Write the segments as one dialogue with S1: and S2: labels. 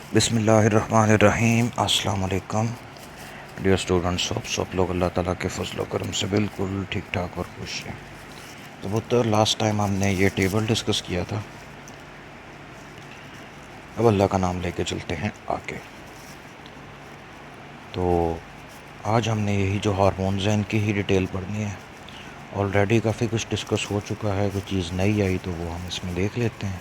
S1: बिस्मिल्लाहिर्रहमानिर्रहीम। अस्सलाम वालेकुम डियर स्टूडेंट्स। सब लोग अल्लाह ताला के फजल करम से बिल्कुल ठीक ठाक और खुश हैं। तो वो लास्ट टाइम हमने ये टेबल डिस्कस किया था। अब अल्लाह का नाम लेके चलते हैं आगे। तो आज हमने यही जो हार्मोन्स हैं इनकी ही डिटेल पढ़नी है। ऑलरेडी काफ़ी कुछ डिस्कस हो चुका है, कोई चीज़ नई आई तो वो हम इसमें देख लेते हैं।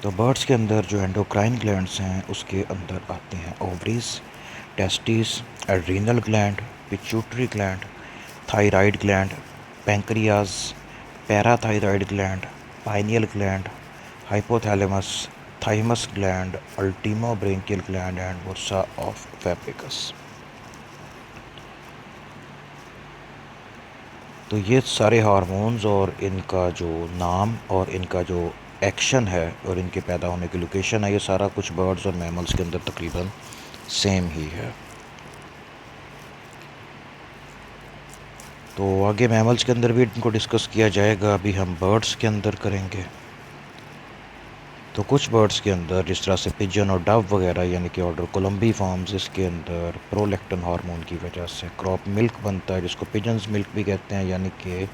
S1: तो बर्ड्स के अंदर जो एंडोक्राइन ग्लैंड्स हैं उसके अंदर आते हैं ovaries, testis, adrenal gland, pituitary gland, thyroid gland, pancreas, parathyroid gland, pineal gland, hypothalamus, thymus gland, ultimobranchial gland and bursa of Fabricius. तो ये सारे हार्मोन्स और इनका जो नाम और इनका जो एक्शन है और इनके पैदा होने की लोकेशन है, ये सारा कुछ बर्ड्स और मैमल्स के अंदर तकरीबन सेम ही है। तो आगे मैमल्स के अंदर भी इनको डिस्कस किया जाएगा, अभी हम बर्ड्स के अंदर करेंगे। तो कुछ बर्ड्स के अंदर जिस तरह से पिजन और डव वगैरह यानी कि ऑर्डर कोलम्बी फॉर्म्स, इसके अंदर प्रोलैक्टिन हार्मोन की वजह से क्रॉप मिल्क बनता है, जिसको पिजन्स मिल्क भी कहते हैं। यानी कि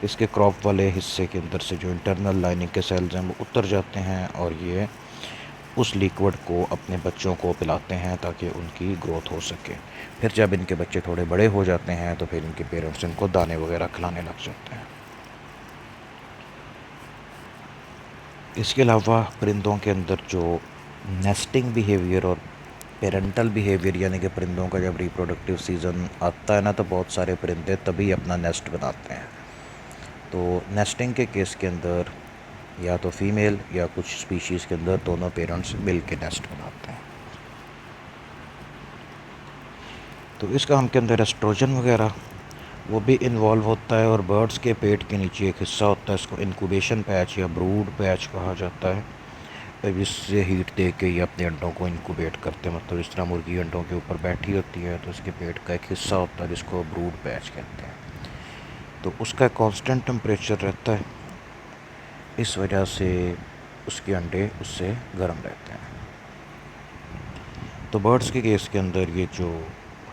S1: इसके क्रॉप वाले हिस्से के अंदर से जो इंटरनल लाइनिंग के सेल्स हैं वो उतर जाते हैं और ये उस लिक्विड को अपने बच्चों को पिलाते हैं ताकि उनकी ग्रोथ हो सके। फिर जब इनके बच्चे थोड़े बड़े हो जाते हैं तो फिर इनके पेरेंट्स इनको दाने वगैरह खिलाने लग जाते हैं। इसके अलावा परिंदों के अंदर जो नेस्टिंग बिहेवियर और पेरेंटल बिहेवियर यानी कि परिंदों का जब रिप्रोडक्टिव सीज़न आता है ना, तो बहुत सारे परिंदे तभी अपना नेस्ट बनाते हैं। तो नेस्टिंग के केस के अंदर या तो फीमेल या कुछ स्पीशीज़ के अंदर दोनों पेरेंट्स मिल के नेस्ट बनाते हैं। तो इसका हम के अंदर एस्ट्रोजन वगैरह वो भी इन्वॉल्व होता है। और बर्ड्स के पेट के नीचे एक हिस्सा होता है, इसको इंक्यूबेशन पैच या ब्रूड पैच कहा जाता है, जिससे हीट दे के ये अपने अंडों को इंक्यूबेट करते हैं। मतलब इस तरह मुर्गी अंडों के ऊपर बैठी होती है तो उसके पेट का एक हिस्सा होता है जिसको ब्रूड पैच कहते हैं। तो उसका कांस्टेंट टेम्परेचर रहता है, इस वजह से उसके अंडे उससे गर्म रहते हैं। तो बर्ड्स के केस के अंदर ये जो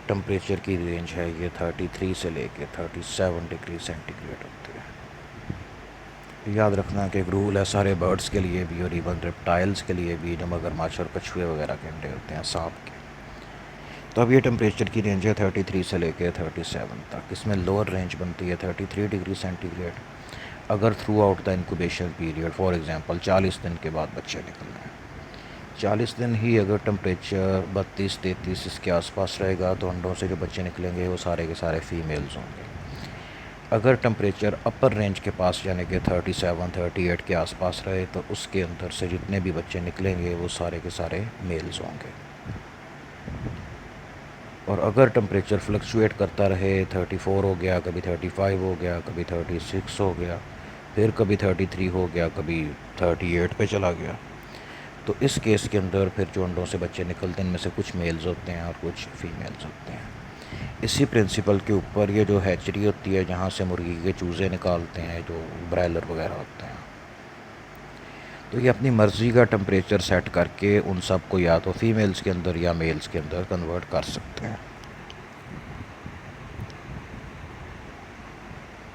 S1: टेम्परेचर की रेंज है ये 33 से लेके 37 डिग्री सेंटीग्रेड होती है। याद रखना कि एक रूल है सारे बर्ड्स के लिए भी और इवन रेप्टाइल्स के लिए भी, जो मगरमच्छ और कछुए वगैरह के अंडे होते हैं, सांप के। तो अब ये टेम्परेचर की रेंज है 33 से लेके 37 तक। इसमें लोअर रेंज बनती है 33 डिग्री सेंटीग्रेड अगर through out the incubation period, for example 40 दिन के बाद बच्चे निकलने हैं। 40 दिन ही अगर टेम्परेचर 32-33 इसके आसपास रहेगा तो अंडों से जो बच्चे निकलेंगे वो सारे के सारे फीमेल्स होंगे। अगर टेम्परेचर अपर रेंज के पास यानी कि 37-38 के आसपास रहे तो उसके अंदर से जितने भी बच्चे निकलेंगे वो सारे के सारे मेल्स होंगे। और अगर टेम्परेचर फ्लक्चुएट करता रहे, 34 हो गया, कभी 35 हो गया, कभी 36 हो गया, फिर कभी 33 हो गया, कभी 38 पे चला गया, तो इस केस के अंदर फिर जो अंडों से बच्चे निकलते हैं इनमें से कुछ मेल्स होते हैं और कुछ फीमेल्स होते हैं। इसी प्रिंसिपल के ऊपर ये जो हैचरी होती है जहाँ से मुर्गी के चूज़े निकालते हैं, जो ब्रायलर वगैरह होते हैं, तो ये अपनी मर्ज़ी का टेम्परेचर सेट करके उन सब को या तो फीमेल्स के अंदर या मेल्स के अंदर कन्वर्ट कर सकते हैं।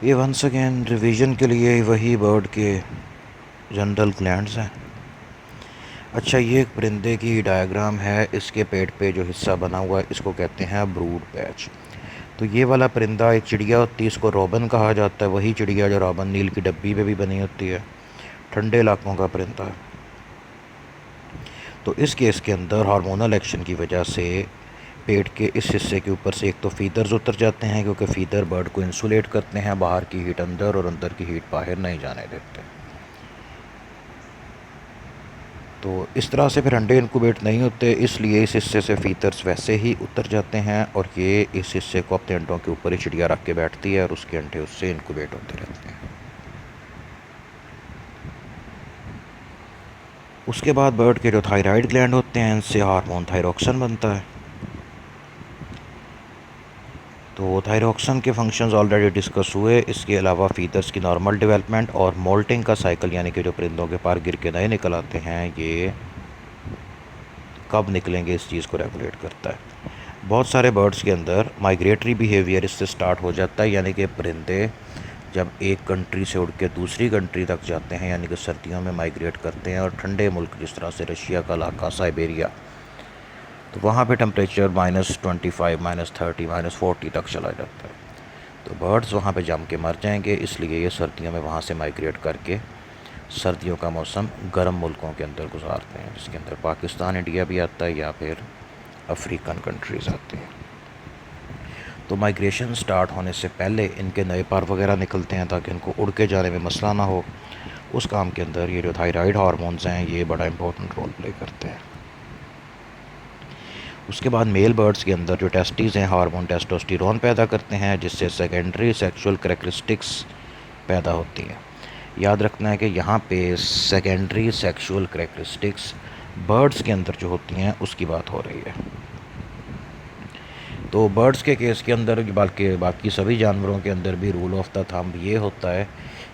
S1: ये वंस अगेन रिवीजन के लिए वही बर्ड के जनरल ग्लैंड्स हैं। अच्छा, ये एक परिंदे की डायग्राम है, इसके पेट पे जो हिस्सा बना हुआ है इसको कहते हैं ब्रूड पैच। तो ये वाला परिंदा एक चिड़िया होती है, इसको रॉबिन कहा जाता है। वही चिड़िया जो रॉबिन नील की डब्बी पे भी बनी होती है, ठंडे इलाकों का परिंदा है। तो इस केस के अंदर हार्मोनल एक्शन की वजह से पेट के इस हिस्से के ऊपर से एक तो फीदर्स उतर जाते हैं, क्योंकि फीदर बर्ड को इंसुलेट करते हैं, बाहर की हीट अंदर और अंदर की हीट बाहर नहीं जाने देते। तो इस तरह से फिर अंडे इंक्यूबेट नहीं होते, इसलिए इस हिस्से से फीदर्स वैसे ही उतर जाते हैं और ये इस हिस्से को अपने अंडों के ऊपर ही चिड़िया रख के बैठती है और उसके अंडे उससे इंक्यूबेट होते रहते हैं। उसके बाद बर्ड के जो थायराइड ग्लैंड होते हैं इनसे हार्मोन थायरोक्सिन बनता है। तो थायरोक्सिन के फंक्शंस ऑलरेडी डिस्कस हुए। इसके अलावा फीदर्स की नॉर्मल डेवलपमेंट और मोल्टिंग का साइकिल, यानी कि जो परिंदों के पार गिर के नए निकल आते हैं, ये कब निकलेंगे इस चीज़ को रेगुलेट करता है। बहुत सारे बर्ड्स के अंदर माइग्रेटरी बिहेवियर इससे स्टार्ट हो जाता है, यानी कि परिंदे जब एक कंट्री से उड़ के दूसरी कंट्री तक जाते हैं, यानी कि सर्दियों में माइग्रेट करते हैं, और ठंडे मुल्क जिस तरह से रशिया का इलाका, साइबेरिया, तो वहाँ पे टेम्परेचर -25, -30, -40 तक चला जाता है। तो बर्ड्स वहाँ पे जम के मर जाएंगे, इसलिए ये सर्दियों में वहाँ से माइग्रेट करके सर्दियों का मौसम गर्म मुल्कों के अंदर गुजारते हैं, जिसके अंदर पाकिस्तान, इंडिया भी आता है, या फिर अफ्रीकन कंट्रीज़ आती हैं। तो माइग्रेशन स्टार्ट होने से पहले इनके नए पर वगैरह निकलते हैं ताकि इनको उड़ के जाने में मसला ना हो। उस काम के अंदर ये जो थायराइड हार्मोन्स हैं ये बड़ा इंपॉर्टेंट रोल प्ले करते हैं। उसके बाद मेल बर्ड्स के अंदर जो टेस्टीज़ हैं हार्मोन टेस्टोस्टेरोन पैदा करते हैं, जिससे सेकेंडरी सेक्सुअल कैरेक्टरिस्टिक्स पैदा होती हैं। याद रखना है कि यहाँ पे सेकेंडरी सेक्सुअल कैरेक्टरिस्टिक्स बर्ड्स के अंदर जो होती हैं उसकी बात हो रही है। तो बर्ड्स के केस के अंदर बल्कि बाकी सभी जानवरों के अंदर भी रूल ऑफ द थंब ये होता है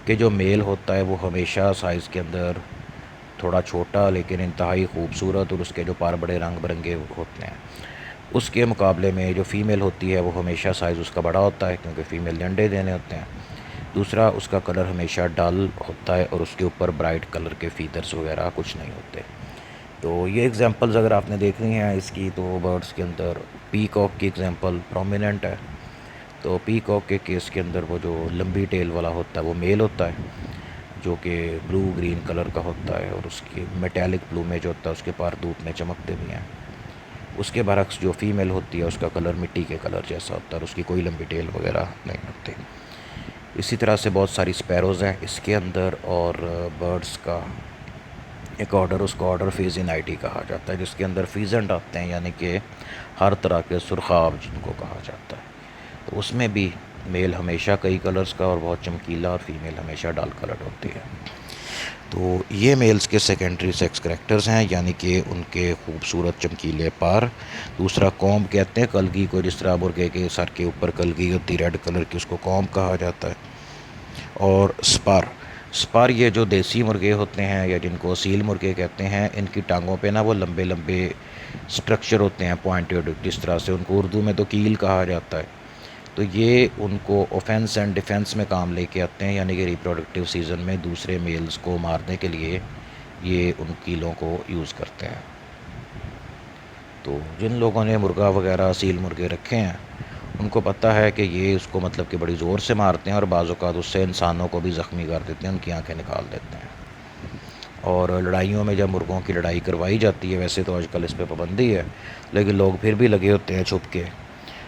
S1: कि जो मेल होता है वो हमेशा साइज़ के अंदर थोड़ा छोटा लेकिन इंतहाई खूबसूरत और उसके जो पर बड़े रंग बिरंगे होते हैं, उसके मुकाबले में जो फ़ीमेल होती है वो हमेशा साइज़ उसका बड़ा होता है, क्योंकि फ़ीमेल ने अंडे देने होते हैं। दूसरा, उसका कलर हमेशा डल होता है और उसके ऊपर ब्राइट कलर के फीदर्स वगैरह कुछ नहीं होते। तो ये एग्जांपल्स अगर आपने देखनी है इसकी, तो बर्ड्स के अंदर पीकॉक की एग्जांपल प्रोमिनेंट है। तो पीकॉक के केस के अंदर वो जो लंबी टेल वाला होता है वो मेल होता है, जो कि ब्लू ग्रीन कलर का होता है, और उसकी मेटेलिक प्लूमेज होता है, उसके पर धूप में चमकते भी हैं। उसके बरक्स जो फ़ीमेल होती है उसका कलर मिट्टी के कलर जैसा होता है और उसकी कोई लंबी टेल वगैरह नहीं होती। इसी तरह से बहुत सारी स्पैरोज़ हैं इसके अंदर, और बर्ड्स का एक ऑर्डर, उसका ऑर्डर फेजिनाइटी कहा जाता है, जिसके अंदर फीजेंट आते हैं, यानी कि हर तरह के सुरखाब जिनको कहा जाता है। तो उसमें भी मेल हमेशा कई कलर्स का और बहुत चमकीला, और फीमेल हमेशा डाल कलर्ड होती है। तो ये मेल्स के सेकेंडरी सेक्स करैक्टर्स हैं, यानी कि उनके खूबसूरत चमकीले पर। दूसरा, कॉम्ब कहते हैं कलगी को, जिस तरह मुर्गे के सर के ऊपर कलगी होती रेड कलर की, उसको कॉम्ब कहा जाता है। और स्पर ये जो देसी मुर्गे होते हैं या जिनको सील मुर्गे कहते हैं, इनकी टांगों पे ना वो लंबे लंबे स्ट्रक्चर होते हैं पॉइंटेड, जिस तरह से उनको उर्दू में तो कील कहा जाता है। तो ये उनको ऑफेंस एंड डिफेंस में काम लेके आते हैं, यानी कि रिप्रोडक्टिव सीज़न में दूसरे मेल्स को मारने के लिए ये उन कीलों को यूज़ करते हैं। तो जिन लोगों ने मुर्गा वगैरह सील मुर्गे रखे हैं उनको पता है कि ये उसको मतलब कि बड़ी ज़ोर से मारते हैं और बाज़ औक़ात उससे इंसानों को भी ज़ख्मी कर देते हैं, उनकी आंखें निकाल देते हैं। और लड़ाइयों में जब मुर्गों की लड़ाई करवाई जाती है, वैसे तो आजकल इस पर पाबंदी है, लेकिन लोग फिर भी लगे होते हैं छुप के।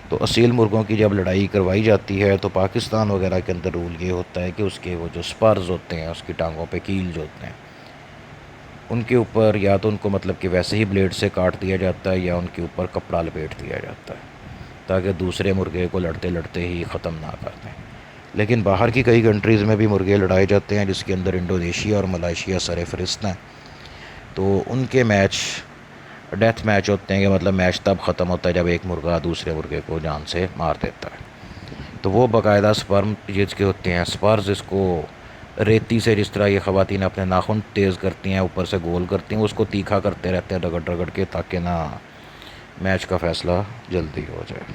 S1: तो असील मुर्गों की जब लड़ाई करवाई जाती है तो पाकिस्तान वगैरह के अंदर रूल ये होता है कि उसके वो जो स्पर्स होते हैं, उसकी टांगों पे कील जो होते हैं, उनके ऊपर या तो उनको मतलब कि वैसे ही ब्लेड से काट दिया जाता है, या उनके ऊपर कपड़ा लपेट दिया जाता है ताकि दूसरे मुर्गे को लड़ते लड़ते ही ख़त्म ना कर दें। लेकिन बाहर की कई कंट्रीज़ में भी मुर्गे लड़ाए जाते हैं, जिसके अंदर इंडोनेशिया और मलेशिया सरफ़हरिस्त हैं। तो उनके मैच डेथ मैच होते हैं, कि मतलब मैच तब ख़त्म होता है जब एक मुर्गा दूसरे मुर्गे को जान से मार देता है। तो वो बाकायदा स्पर्म जिसके होते हैं, स्पर्स, इसको रेती से जिस तरह ये ख़वातीन अपने नाखून तेज़ करती हैं, ऊपर से गोल करती हैं, उसको तीखा करते रहते हैं रगड़ रगड़ के, ताकि ना मैच का फ़ैसला जल्दी हो जाए।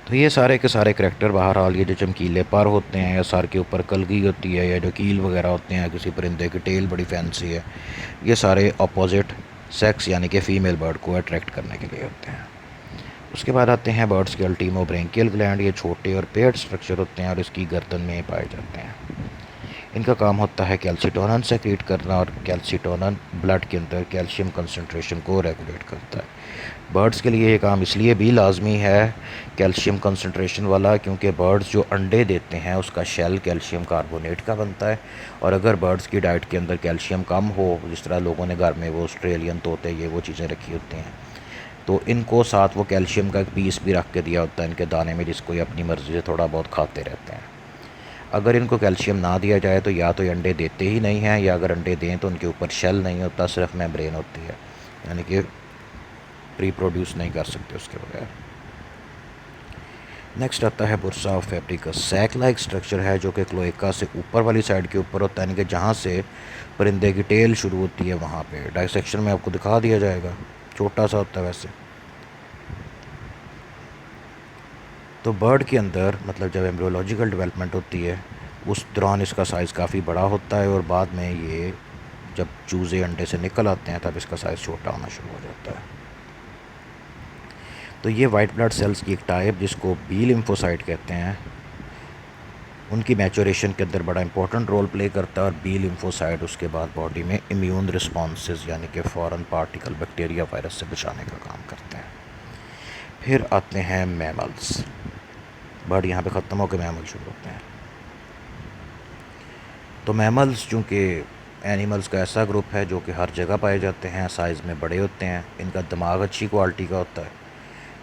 S1: तो ये सारे के सारे करैक्टर बहरहाल, ये जो चमकीले पर होते हैं, या सर के ऊपर कलगी होती है, या जो कील वगैरह होते हैं, किसी परिंदे की टेल बड़ी फैंसी है, ये सारे अपोजिट सेक्स यानी कि फ़ीमेल बर्ड को अट्रैक्ट करने के लिए होते हैं। उसके बाद आते हैं बर्ड्स के अल्टीमो ब्रेंकियल ग्लैंड। ये छोटे और पेयर्ड स्ट्रक्चर होते हैं और इसकी गर्दन में पाए जाते हैं। इनका काम होता है कैल्सीटोनन सेक्रेट करना, और कैल्सीटोनन ब्लड के अंदर कैल्शियम कंसनट्रेशन को रेगुलेट करता है। बर्ड्स के लिए ये काम इसलिए भी लाजमी है कैल्शियम कंसनट्रेशन वाला, क्योंकि बर्ड्स जो अंडे देते हैं उसका शेल कैल्शियम कार्बोनेट का बनता है, और अगर बर्ड्स की डाइट के अंदर कैल्शियम कम हो, जिस तरह लोगों ने घर में वो ऑस्ट्रेलियन तोते ये वो चीज़ें रखी होती हैं, तो इनको साथ वो कैल्शियम का एक पीस भी रख के दिया होता है इनके दाने में, जिसको ये अपनी मर्ज़ी से थोड़ा बहुत खाते रहते हैं। अगर इनको कैल्शियम ना दिया जाए तो या तो ये अंडे देते ही नहीं हैं, या अगर अंडे दें तो उनके ऊपर शेल नहीं होता, सिर्फ मेम्ब्रेन होती है, यानी कि रिप्रोड्यूस नहीं कर सकते उसके बगैर। नेक्स्ट आता है bursa of Fabricius. Sac like structure है जो कि क्लोएका से ऊपर वाली साइड के ऊपर होता है, यानी कि जहाँ से परिंदे की टेल शुरू होती है वहाँ पे। डाइसेक्शन में आपको दिखा दिया जाएगा, छोटा सा होता है वैसे। तो बर्ड के अंदर मतलब जब एम्ब्रियोलॉजिकल डेवलपमेंट होती है उस दौरान इसका साइज़ काफ़ी बड़ा होता है, और बाद में ये जब चूज़े अंडे से निकल आते हैं तब इसका साइज़ छोटा होना शुरू हो जाता है। तो ये वाइट ब्लड सेल्स की एक टाइप जिसको बी लिम्फोसाइट कहते हैं, उनकी मैचुरेशन के अंदर बड़ा इंपॉर्टेंट रोल प्ले करता है। और बी लिम्फोसाइट उसके बाद बॉडी में इम्यून रिस्पॉन्सेज यानी कि फ़ॉरेन पार्टिकल बैक्टीरिया वायरस से बचाने का काम करते हैं। फिर आते हैं मैमल्स। बर्ड यहाँ पे ख़त्म होकर मैमल शुरू होते हैं। तो मैमल्स चूँकि एनिमल्स का ऐसा ग्रुप है जो कि हर जगह पाए जाते हैं, साइज़ में बड़े होते हैं, इनका दिमाग अच्छी क्वालिटी का होता है,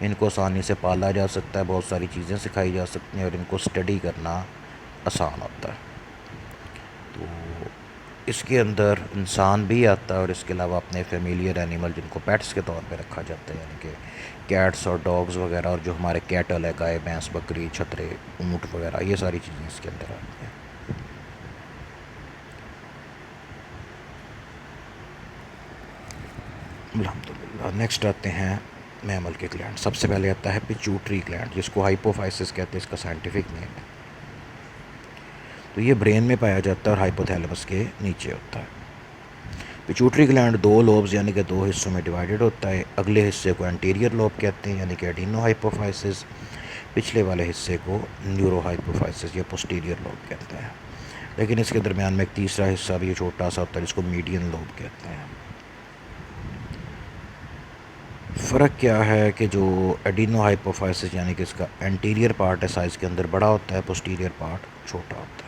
S1: इनको आसानी से पाला जा सकता है, बहुत सारी चीज़ें सिखाई जा सकती हैं और इनको स्टडी करना आसान होता है। तो इसके अंदर इंसान भी आता है और इसके अलावा अपने फेमिलियर एनिमल जिनको पेट्स के तौर पे रखा जाता है, यानी कि कैट्स और डॉग्स वगैरह, और जो हमारे कैटल है, गाय भैंस बकरी छतरे ऊँट वगैरह, ये सारी चीज़ें इसके अंदर आती हैं। अल्हम्दुलिल्लाह। नेक्स्ट आते हैं मैमल के ग्लैंड। सबसे पहले आता है पिट्यूटरी ग्लैंड जिसको हाइपोफाइसिस कहते हैं, इसका साइंटिफिक नेम है। तो ये ब्रेन में पाया जाता है और हाइपोथैलेमस के नीचे होता है। पिट्यूटरी ग्लैंड दो लोब्स यानी कि दो हिस्सों में डिवाइडेड होता है। अगले हिस्से को एंटीरियर लोब कहते हैं यानी कि एडिनो हाइपोफाइसिस, पिछले वाले हिस्से को न्यूरो हाइपोफाइसिस या पोस्टीरियर लोब कहते हैं। लेकिन इसके दरमियान में एक तीसरा हिस्सा भी छोटा सा होता है जिसको मीडियन लोब कहते हैं। फ़र्क क्या है कि जो एडिनो हाइपोफाइसिस यानी कि इसका एंटीरियर पार्ट है साइज़ के अंदर बड़ा होता है, पोस्टीरियर पार्ट छोटा होता है।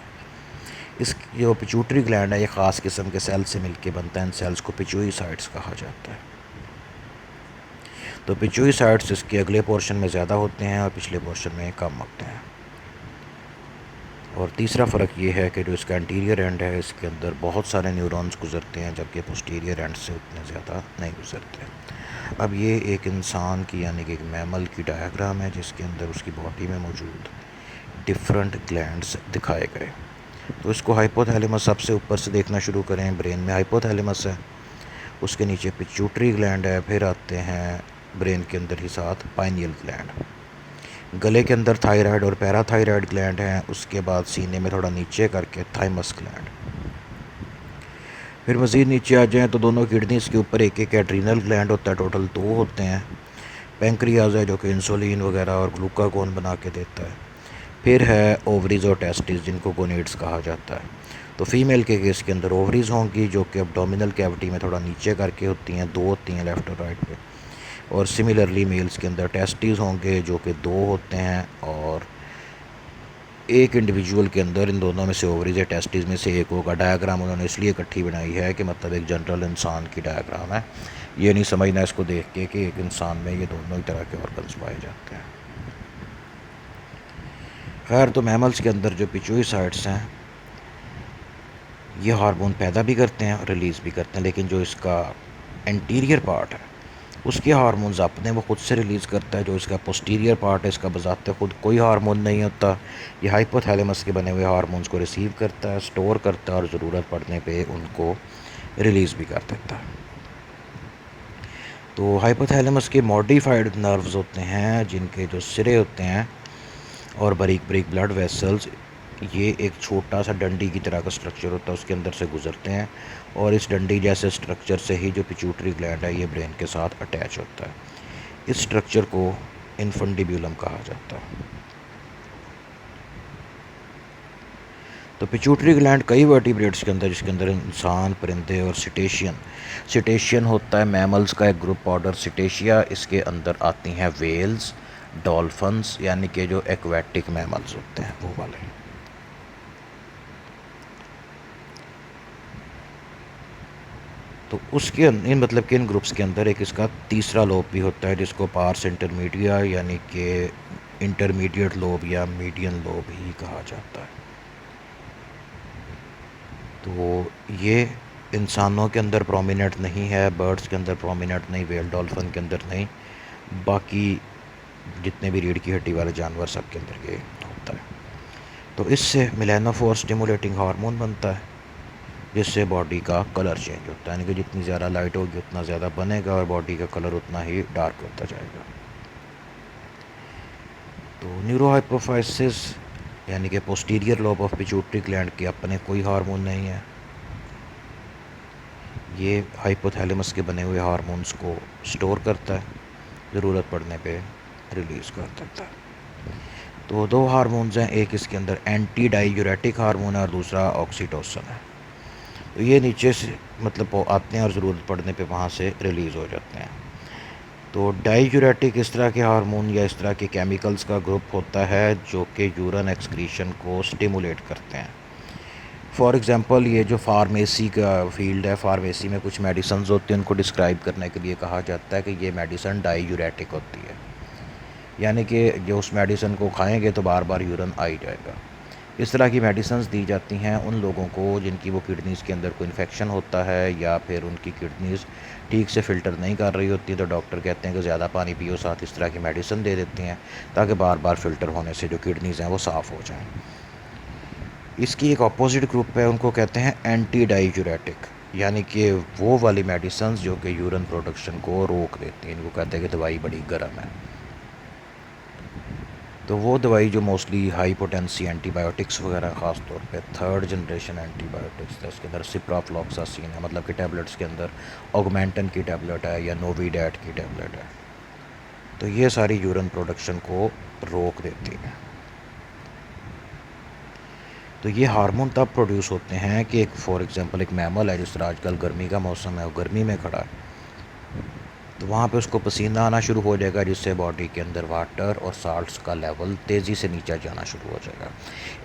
S1: इस जो पिट्यूटरी ग्लैंड है ये ख़ास किस्म के सेल से मिलके बनता है। इन सेल्स को पिट्यूइसाइड्स कहा जाता है। तो पिट्यूइसाइड्स इसके अगले पोर्शन में ज़्यादा होते हैं और पिछले पोर्शन में कम होते हैं। और तीसरा फ़र्क ये है कि जो इसका एंटीरियर एंड है इसके अंदर बहुत सारे न्यूरॉन्स गुजरते हैं, जबकि पोस्टीरियर एंड से उतने ज़्यादा नहीं गुजरते। अब ये एक इंसान की यानी कि एक मैमल की डायग्राम है जिसके अंदर उसकी बॉडी में मौजूद डिफरेंट ग्लैंड्स दिखाए गए। तो इसको हाइपोथैलेमस सबसे ऊपर से देखना शुरू करें। ब्रेन में हाइपोथैलेमस है, उसके नीचे पिट्यूटरी ग्लैंड है, फिर आते हैं ब्रेन के अंदर ही साथ पाइनियल ग्लैंड, गले के अंदर थायराइड और पैराथायराइड ग्लैंड हैं, उसके बाद सीने में थोड़ा नीचे करके थाइमस ग्लैंड। फिर मज़ीद नीचे आ जाएँ तो दोनों किडनीज के ऊपर एक एक एड्रीनल ग्लैंड होता है, टोटल दो होते हैं। पेंक्रियाज है जो कि इंसुलिन वगैरह और ग्लूकागोन बना के देता है। फिर है ओवरीज और टेस्टिस जिनको गोनेड्स कहा जाता है। तो फीमेल के केस के अंदर ओवरीज होंगी जो कि एब्डोमिनल कैविटी में थोड़ा नीचे करके होती हैं, दो होती हैं लेफ़्ट और राइट पे। और सिमिलरली मेल्स के अंदर टेस्टिस होंगे जो कि दो होते हैं, और एक इंडिविजुअल के अंदर इन दोनों में से ओवरीज या टेस्टिस में से एक होगा। डायग्राम उन्होंने इसलिए इकट्ठी बनाई है कि मतलब एक जनरल इंसान की डायग्राम है, ये नहीं समझना इसको देख के कि एक इंसान में ये दोनों ही तरह के ऑर्गन्स पाए जाते हैं। खैर, तो मैमल्स के अंदर जो पिट्यूइसाइड्स हैं ये हार्मोन पैदा भी करते हैं और रिलीज़ भी करते हैं, लेकिन जो इसका एंटीरियर पार्ट है उसके हार्मोन्स अपने वो खुद से रिलीज़ करता है। जो इसका पोस्टीरियर पार्ट है इसका बज़ाते खुद कोई हार्मोन नहीं होता, ये हाइपोथैलेमस के बने हुए हार्मोन्स को रिसीव करता है, स्टोर करता है और ज़रूरत पड़ने पे उनको रिलीज़ भी कर देता है। तो हाइपोथैलेमस के मॉडिफाइड नर्व्स होते हैं जिनके जो सिरे होते हैं और बारीक बारीक ब्लड वेसल्स, ये एक छोटा सा डंडी की तरह का स्ट्रक्चर होता है, उसके अंदर से गुजरते हैं, और इस डंडी जैसे स्ट्रक्चर से ही जो पिट्यूटरी ग्लैंड है ये ब्रेन के साथ अटैच होता है। इस स्ट्रक्चर को इन्फंडिब्यूलम कहा जाता है। तो पिट्यूटरी ग्लैंड कई वर्टिब्रेट्स के अंदर, जिसके अंदर इंसान, परिंदे और सिटेशियन होता है मैमल्स का एक ग्रुप ऑर्डर सिटेशिया। इसके अंदर आती हैं वेल्स, डॉल्फिन्स यानी कि जो एक्वेटिक मैमल्स होते हैं वो वाले। तो उसके इन मतलब कि इन ग्रुप्स के अंदर एक इसका तीसरा लोब भी होता है जिसको पार्स इंटरमीडिया यानी कि इंटरमीडिएट लोब या मीडियन लोब ही कहा जाता है। तो ये इंसानों के अंदर प्रोमिनेंट नहीं है, बर्ड्स के अंदर प्रोमिनेंट नहीं, वेल डॉल्फिन के अंदर नहीं, बाकी जितने भी रीढ़ की हड्डी वाले जानवर सब के अंदर ये होता है। तो इससे मेलानोफोर स्टिमुलेटिंग हार्मोन बनता है, जिससे बॉडी का कलर चेंज होता है, यानी कि जितनी ज़्यादा लाइट होगी उतना ज़्यादा बनेगा और बॉडी का कलर उतना ही डार्क होता जाएगा। तो न्यूरोहाइपोफाइसिस यानी कि posterior lobe of pituitary gland के अपने कोई हार्मोन नहीं है, ये हाइपोथैलेमस के बने हुए हार्मोन्स को स्टोर करता है, ज़रूरत पड़ने पे रिलीज़ कर देता है। तो दो हार्मोन्स हैं, एक इसके अंदर एंटी डाइयूरेटिक हार्मोन है और दूसरा ऑक्सीटोसिन है। तो ये नीचे से मतलब आते हैं और ज़रूरत पड़ने पे वहाँ से रिलीज़ हो जाते हैं। तो डाइयूरेटिक इस तरह के हार्मोन या इस तरह के केमिकल्स का ग्रुप होता है जो कि यूरिन एक्सक्रीशन को स्टिमुलेट करते हैं। फॉर एग्ज़ाम्पल ये जो फार्मेसी का फील्ड है, फार्मेसी में कुछ मेडिसिन होती हैं, उनको डिस्क्राइब करने के लिए कहा जाता है कि ये मेडिसिन डाइयूरेटिक होती है, यानी कि जो उस मेडिसिन को खाएंगे तो बार बार यूरिन आ ही जाएगा। इस तरह की मेडिसिन दी जाती हैं उन लोगों को जिनकी वो किडनीज़ के अंदर कोई इन्फेक्शन होता है या फिर उनकी किडनीज़ ठीक से फ़िल्टर नहीं कर रही होती, तो डॉक्टर कहते हैं कि ज़्यादा पानी पियो, साथ इस तरह की मेडिसिन दे देती हैं ताकि बार बार फ़िल्टर होने से जो किडनीज़ हैं वो साफ़ हो जाएं। इसकी एक अपोजिट ग्रुप है, उनको कहते हैं एंटी डाइयूरेटिक, यानी कि वो वाली मेडिसिन जो कि यूरिन प्रोडक्शन को रोक देती हैं। इनको कहते हैं कि दवाई बड़ी गर्म है। तो वो दवाई जो मोस्टली हाई पोटेंसी एंटीबायोटिक्स वगैरह, ख़ास तौर पे थर्ड जनरेशन एंटीबायोटिक्स है, इसके अंदर सिप्राफ्लॉक्सासिन है, मतलब कि टैबलेट्स के अंदर ऑगमेंटन की टैबलेट है या नोविडेट की टैबलेट है। तो ये सारी यूरिन प्रोडक्शन को रोक देती है। तो ये हार्मोन तब प्रोड्यूस होते हैं कि एक फॉर एग्ज़ाम्पल एक मैमल है, जिस तरह आजकल गर्मी का मौसम है, वो गर्मी में खड़ा है, तो वहाँ पे उसको पसीना आना शुरू हो जाएगा, जिससे बॉडी के अंदर वाटर और साल्ट्स का लेवल तेज़ी से नीचे जाना शुरू हो जाएगा।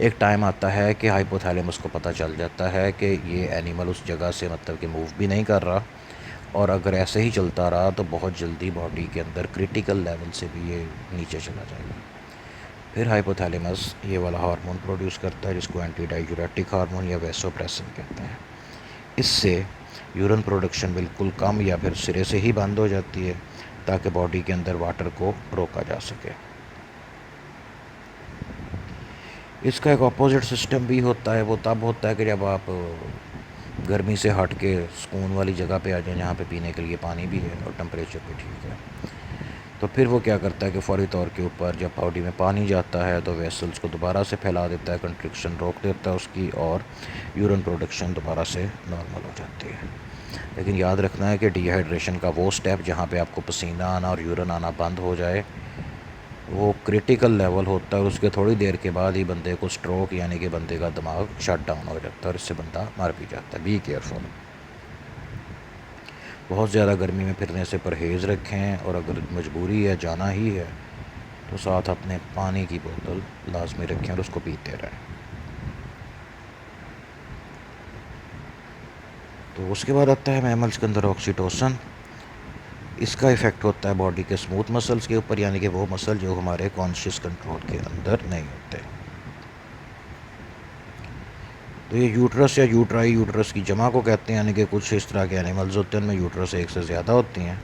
S1: एक टाइम आता है कि हाइपोथैलेमस को पता चल जाता है कि ये एनिमल उस जगह से मतलब कि मूव भी नहीं कर रहा, और अगर ऐसे ही चलता रहा तो बहुत जल्दी बॉडी के अंदर क्रिटिकल लेवल से भी ये नीचे चला जाएगा। फिर हाइपोथैलेमस ये वाला हार्मोन प्रोड्यूस करता है जिसको एंटी डाइयूरेटिक हार्मोन या वैसोप्रेसिन कहते हैं। इससे यूरिन प्रोडक्शन बिल्कुल कम या फिर सिरे से ही बंद हो जाती है ताकि बॉडी के अंदर वाटर को रोका जा सके। इसका एक अपोजिट सिस्टम भी होता है, वो तब होता है कि जब आप गर्मी से हट के सुकून वाली जगह पे आ जाएं जहाँ पे पीने के लिए पानी भी है और टेम्परेचर भी ठीक है। तो फिर वो क्या करता है कि फौरी तौर के ऊपर जब बॉडी में पानी जाता है तो वेसल्स को दोबारा से फैला देता है, कंट्रिक्शन रोक देता है उसकी, और यूरिन प्रोडक्शन दोबारा से नॉर्मल हो जाती है। लेकिन याद रखना है कि डिहाइड्रेशन का वो स्टेप जहाँ पे आपको पसीना आना और यूरिन आना बंद हो जाए, वो क्रिटिकल लेवल होता है, और उसके थोड़ी देर के बाद ही बंदे को स्ट्रोक यानी कि बंदे का दिमाग शट डाउन हो जाता है और इससे बंदा मर भी जाता है। Be careful. बहुत ज़्यादा गर्मी में फिरने से परहेज़ रखें, और अगर मजबूरी है जाना ही है तो साथ अपने पानी की बोतल लाजमी रखें और उसको पीते रहें। तो उसके बाद आता है मैमल्स के अंदर ऑक्सीटोसिन। इसका इफ़ेक्ट होता है बॉडी के स्मूथ मसल्स के ऊपर, यानी कि वो मसल जो हमारे कॉन्शियस कंट्रोल के अंदर नहीं होते। तो ये यूट्रस या यूट्राई, यूट्रस की जमा को कहते हैं, यानी कि कुछ इस तरह के एनिमल्स होते हैं उनमें यूट्रस एक से ज़्यादा होती हैं।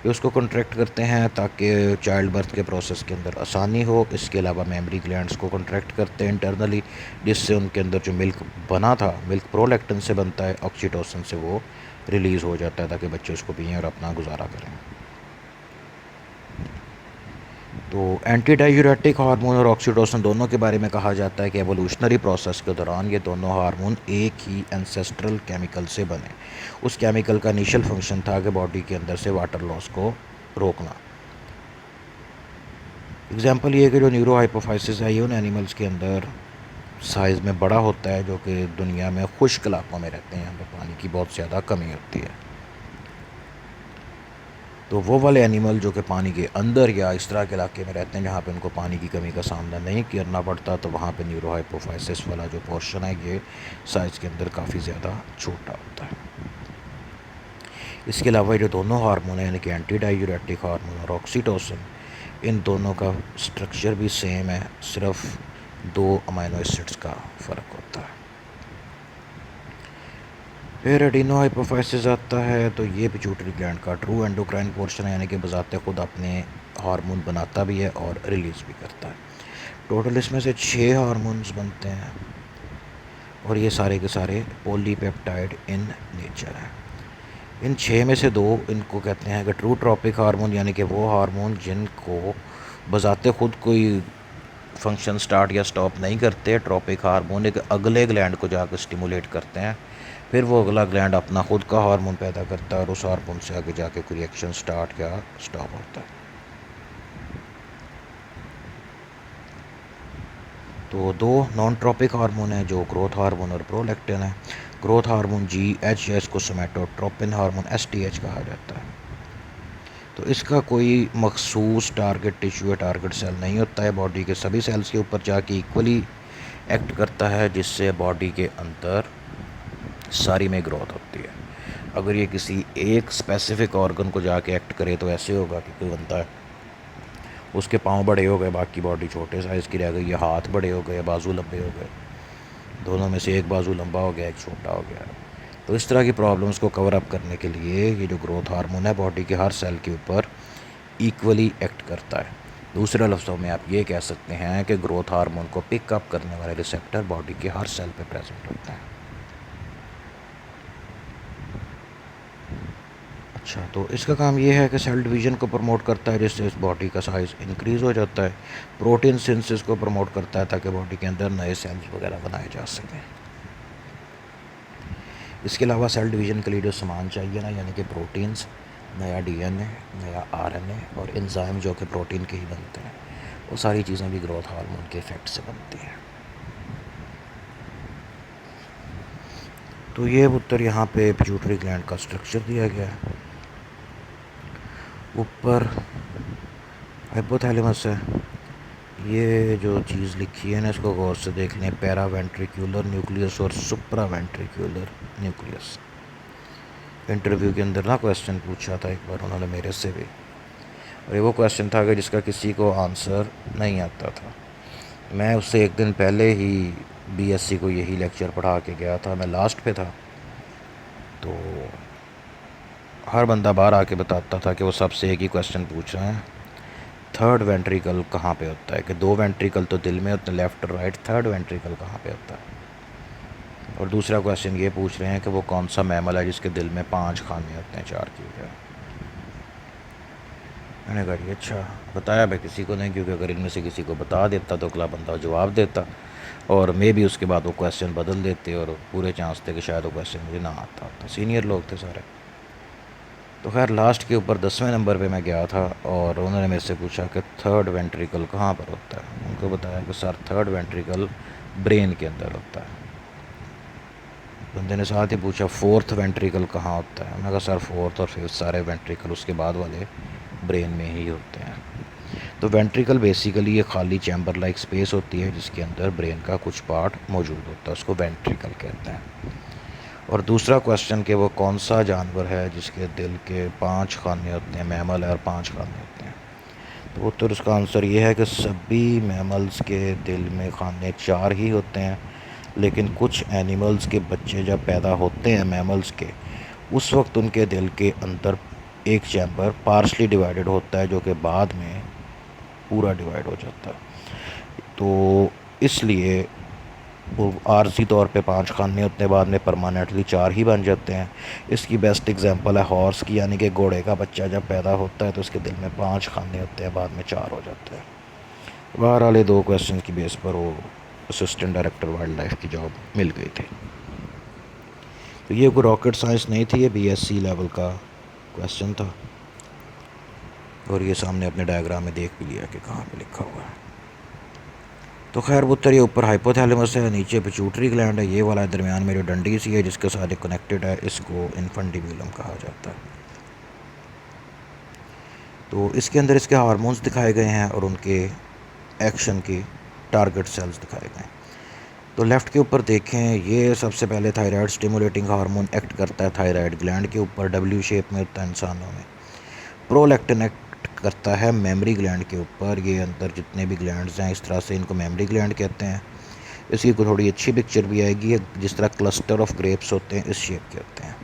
S1: ये उसको कॉन्ट्रैक्ट करते हैं ताकि चाइल्ड बर्थ के प्रोसेस के अंदर आसानी हो। इसके अलावा मेमरी ग्लैंड्स को कॉन्ट्रैक्ट करते हैं इंटरनली, जिससे उनके अंदर जो मिल्क बना था, मिल्क प्रोलैक्टिन से बनता है, ऑक्सीटोसिन से वो रिलीज़ हो जाता है ताकि बच्चे उसको पिएँ और अपना गुजारा करें। तो एंटी डाइयूरेटिक हार्मोन और ऑक्सीटोसिन दोनों के बारे में कहा जाता है कि एवोल्यूशनरी प्रोसेस के दौरान ये दोनों हार्मोन एक ही एंसेस्ट्रल केमिकल से बने। उस केमिकल का इनिशियल फंक्शन था कि बॉडी के अंदर से वाटर लॉस को रोकना। एग्जांपल ये कि जो न्यूरो हाइपोफाइसिस है ये उन एनिमल्स के अंदर साइज़ में बड़ा होता है जो कि दुनिया में खुश्क इलाकों में रहते हैं, यहाँ पर पानी की बहुत ज़्यादा कमी होती है। तो वो वाले एनिमल जो कि पानी के अंदर या इस तरह के इलाके में रहते हैं जहाँ पे उनको पानी की कमी का सामना नहीं करना पड़ता, तो वहाँ पे न्यूरोहाइपोफाइसिस वाला जो पोर्शन है ये साइज़ के अंदर काफ़ी ज़्यादा छोटा होता है। इसके अलावा जो दोनों हार्मोन हैं यानी कि एंटी डाइयूरेटिक हार्मोन और ऑक्सीटोसिन, इन दोनों का स्ट्रक्चर भी सेम है, सिर्फ 2 अमीनो एसिड्स का फ़र्क होता है। फिर एडिनो हाइपोफाइसिस आता है, तो ये पिट्यूटरी ग्लैंड का ट्रू एंडोक्राइन पोर्शन है, यानी कि बजाते खुद अपने हार्मोन बनाता भी है और रिलीज़ भी करता है। टोटल इसमें से 6 हार्मोन्स बनते हैं और ये सारे के सारे पॉलीपेप्टाइड इन नेचर है। इन 6 में से 2 इनको कहते हैं कि ट्रू ट्रॉपिक हार्मोन, यानी कि वो हार्मोन जिनको बजाते खुद कोई फंक्शन स्टार्ट या स्टॉप नहीं करते। ट्रॉपिक हार्मोन एक अगले ग्लैंड को जाकर स्टिमुलेट करते हैं, फिर वो अगला ग्लैंड अपना खुद का हार्मोन पैदा करता है और उस हार्मोन से आगे जाके कोई रिएक्शन स्टार्ट या स्टॉप होता है। तो 2 नॉन ट्रॉपिक हार्मोन है जो ग्रोथ हार्मोन और प्रोलैक्टिन है। ग्रोथ हार्मोन GH या इसको सोमेटोट्रोपिन हार्मोन STH कहा जाता है। तो इसका कोई मखसूस टारगेट टिश्यू या टारगेट सेल नहीं होता है, बॉडी के सभी सेल्स के ऊपर जाके इक्वली एक्ट करता है, जिससे बॉडी के अंदर सारी में ग्रोथ होती है। अगर ये किसी एक स्पेसिफिक ऑर्गन को जाके एक्ट करे तो ऐसे होगा कि कोई बनता है उसके पाँव बड़े हो गए, बाकी बॉडी छोटे साइज़ की रह गई, या हाथ बड़े हो गए, बाजू लंबे हो गए, दोनों में से एक बाजू लंबा हो गया, एक छोटा हो गया। तो इस तरह की प्रॉब्लम्स को कवर अप करने के लिए ये जो ग्रोथ हार्मोन है बॉडी के हर सेल के ऊपर इक्वली एक्ट करता है। दूसरे लफ्ज़ों में आप ये कह सकते हैं कि ग्रोथ हार्मोन को पिकअप करने वाले रिसेप्टर बॉडी के हर सेल पे प्रेजेंट होते हैं। अच्छा, तो इसका काम ये है कि सेल डिवीज़न को प्रमोट करता है, जिससे इस बॉडी का साइज़ इंक्रीज़ हो जाता है। प्रोटीन सिंथेसिस को प्रमोट करता है ताकि बॉडी के अंदर नए सेल्स वगैरह बनाए जा सकें। इसके अलावा सेल डिवीज़न के लिए जो सामान चाहिए ना, यानी कि प्रोटीन्स, नया DNA, नया RNA और एंजाइम जो कि प्रोटीन के ही बनते हैं, वो सारी चीज़ें भी ग्रोथ हार्मोन के इफ़ेक्ट से बनती हैं। तो ये उत्तर यहाँ पे पिट्यूटरी ग्लैंड का स्ट्रक्चर दिया गया है। ऊपर हाइपोथैलेमस है। ये जो चीज़ लिखी है ना, इसको गौर से देख लें, पैरावेंट्रिकुलर न्यूक्लियस और सुप्रावेंट्रिकुलर न्यूक्लियस। इंटरव्यू के अंदर ना क्वेश्चन पूछा था एक बार उन्होंने मेरे से भी, और ये वो क्वेश्चन था कि जिसका किसी को आंसर नहीं आता था। मैं उससे एक दिन पहले ही BSc को यही लेक्चर पढ़ा के गया था, मैं लास्ट पे था। तो हर बंदा बाहर आके बताता था कि वो सबसे एक ही क्वेश्चन पूछ रहे हैं, थर्ड वेंट्रिकल कहाँ पे होता है, कि 2 वेंट्रिकल तो दिल में होते हैं, लेफ़्ट और राइट, थर्ड वेंट्रिकल कहाँ पे होता है। और दूसरा क्वेश्चन ये पूछ रहे हैं कि वो कौन सा मैमल है जिसके दिल में 5 खाने होते हैं, 4 की बजाय। मैंने कहा अच्छा, बताया मैं किसी को नहीं, क्योंकि अगर इनमें से किसी को बता देता तो अगला बंदा जवाब देता, और मे भी उसके बाद वो क्वेश्चन बदल देते, और पूरे चांस थे कि शायद वो क्वेश्चन मुझे ना आता। तो सीनियर लोग थे सारे। तो खैर लास्ट के ऊपर 10वें नंबर पे मैं गया था, और उन्होंने मेरे से पूछा कि थर्ड वेंट्रिकल कहाँ पर होता है। उनको बताया कि सर थर्ड वेंट्रिकल ब्रेन के अंदर होता है। बंदे ने साथ ही पूछा फोर्थ वेंट्रिकल कहाँ होता है। मैं कहा सर फोर्थ और फिफ्थ सारे वेंट्रिकल उसके बाद वाले ब्रेन में ही होते हैं। तो वेंट्रिकल बेसिकली ये खाली चैम्बर लाइक स्पेस होती है जिसके अंदर ब्रेन का कुछ पार्ट मौजूद होता है, उसको वेंट्रिकल कहते हैं। और दूसरा क्वेश्चन कि वो कौन सा जानवर है जिसके दिल के 5 खाने होते हैं, मैमल है और 5 खाने होते हैं। तो उत्तर उसका आंसर ये है कि सभी मैमल्स के दिल में खाने 4 ही होते हैं, लेकिन कुछ एनिमल्स के बच्चे जब पैदा होते हैं मैमल्स के, उस वक्त उनके दिल के अंदर एक चैम्बर पार्शली डिवाइडेड होता है, जो कि बाद में पूरा डिवाइड हो जाता है। तो इसलिए वो आर्जी तौर पे 5 खाने होते हैं, बाद में परमानेंटली 4 ही बन जाते हैं। इसकी बेस्ट एग्जांपल है हॉर्स की, यानी कि घोड़े का बच्चा जब पैदा होता है तो उसके दिल में 5 खाने होते हैं, बाद में 4 हो जाते हैं। बहरहाल ये 2 क्वेश्चन की बेस पर वो असिस्टेंट डायरेक्टर वाइल्ड लाइफ की जॉब मिल गई थी। तो ये कोई रॉकेट साइंस नहीं थी, ये BSc लेवल का क्वेश्चन था, और ये सामने अपने डायग्राम में देख भी लिया कि कहाँ पे लिखा हुआ है। तो खैर उत्तर ये ऊपर हाइपोथैलेमस है, नीचे पिट्यूटरी ग्लैंड है, ये वाला दरमियान में जो डंडी सी है जिसके साथ कनेक्टेड है, इसको इन्फंडिबुलम कहा जाता है। तो इसके अंदर इसके हार्मोन्स दिखाए गए हैं और उनके एक्शन की टारगेट सेल्स दिखाए गए हैं। तो लेफ़्ट के ऊपर देखें, ये सबसे पहले थायराइड स्टिमुलेटिंग हार्मोन एक्ट करता है थायराइड ग्लैंड के ऊपर, W शेप में होता है इंसानों में। प्रोलैक्टिन एक्ट करता है मेमरी ग्लैंड के ऊपर, ये अंदर जितने भी ग्लैंड्स हैं इस तरह से इनको मेमरी ग्लैंड कहते हैं। इसकी कोई थोड़ी अच्छी पिक्चर भी आएगी, जिस तरह क्लस्टर ऑफ ग्रेप्स होते हैं इस शेप के होते हैं,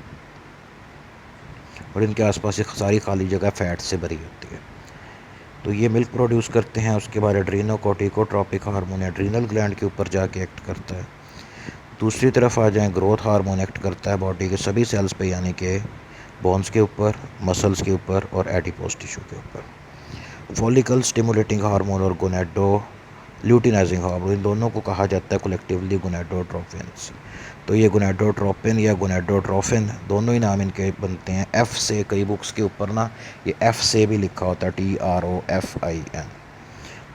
S1: और इनके आसपास ये सारी खाली जगह फ़ैट से भरी होती है। तो ये मिल्क प्रोड्यूस करते हैं। उसके बाद एड्रीनोकोर्टिकोट्रॉपिक हार्मोन एड्रीनल ग्लैंड के ऊपर जाके एक्ट करता है। दूसरी तरफ आ जाएं, ग्रोथ हार्मोन एक्ट करता है बॉडी के सभी सेल्स पे, यानी कि बोन्स के ऊपर, मसल्स के ऊपर और एडिपोज टिश्यू के ऊपर। फॉलिकल स्टिमुलेटिंग हार्मोन और गोनेडो ल्यूटिनाइजिंग हार्मोन, इन दोनों को कहा जाता है कलेक्टिवली गोनेडोट्रोपिन्स। तो ये गोनेडोट्रोपिन या गोनेडोट्रोफिन दोनों ही नाम इनके बनते हैं एफ से। कई बुक्स के ऊपर ना ये एफ से भी लिखा होता है, TROFIN।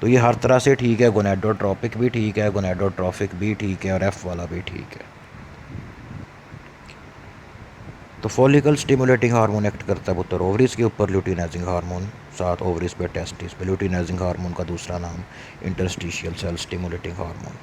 S1: तो ये हर तरह से ठीक है, गोनेडोट्रोपिक भी ठीक है, गोनेडोट्रोफिक भी ठीक है और एफ वाला भी ठीक है। तो फॉलिकल स्टिमुलेटिंग हार्मोन एक्ट करता है पुत्र ओवरीज के ऊपर, ल्यूटिनाइजिंग हार्मोन साथ ओवरीज पे टेस्टिस पे। ल्यूटिनाइजिंग हार्मोन का दूसरा नाम इंटरस्टिशियल सेल स्टिमुलेटिंग हार्मोन।